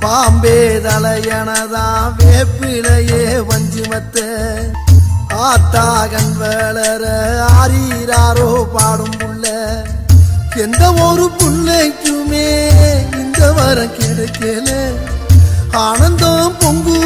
பாம்பே தலையனதான் வேப்பிலையே வஞ்சிமத்த ஆத்தா கண் வளர ஆரீராரோ பாடும் புள்ள எந்த ஒரு புள்ளைக்குமே இந்த வரம் கிடைக்கல ஆனந்தம் பொங்கு